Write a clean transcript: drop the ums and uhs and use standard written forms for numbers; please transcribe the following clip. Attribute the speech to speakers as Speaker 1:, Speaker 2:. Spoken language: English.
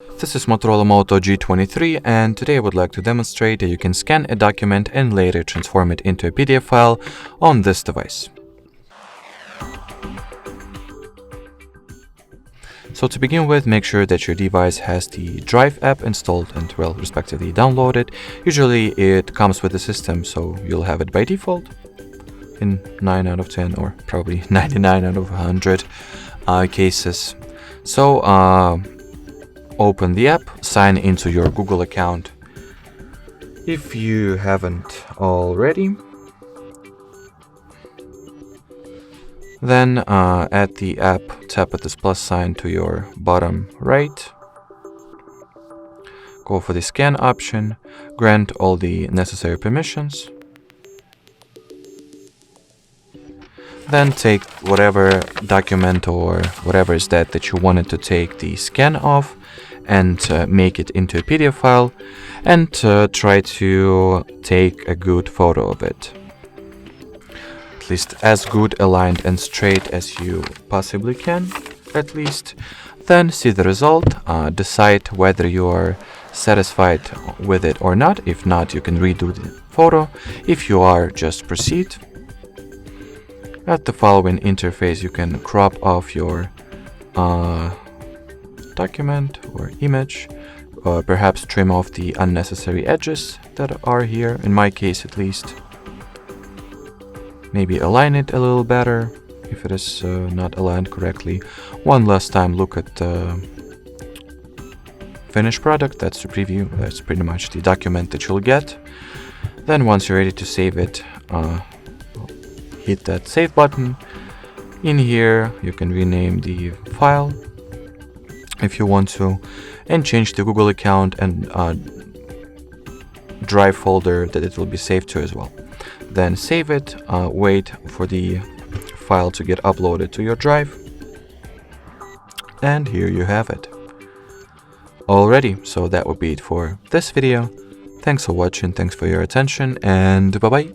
Speaker 1: This is Motorola Moto G23, and today I would like to demonstrate that you can scan a document and later transform it into a PDF file on this device. So to begin with, make sure that your device has the Drive app installed and, well, respectively downloaded. Usually it comes with the system, so you'll have it by default in 9 out of 10 or probably 99 out of 100 cases. So open the app, sign into your Google account if you haven't already. Then at the app, tap at this plus sign to your bottom right. Go for the scan option, grant all the necessary permissions. Then take whatever document or whatever is that you wanted to take the scan of and make it into a PDF file, and try to take a good photo of it. At least as good, aligned and straight as you possibly can, at least. Then see the result, decide whether you are satisfied with it or not. If not, you can redo the photo. If you are, just proceed. At the following interface, you can crop off your document or image, perhaps trim off the unnecessary edges that are here, in my case at least. Maybe align it a little better if it is not aligned correctly. One last time look at the finished product. That's the preview. That's pretty much the document that you'll get. Then once you're ready to save it, hit that save button. In here you can rename the file if you want to, and change the Google account and Drive folder that it will be saved to as well. Then save it, wait for the file to get uploaded to your Drive, and here you have it. Alrighty, so that would be it for this video. Thanks for watching, thanks for your attention, and bye bye.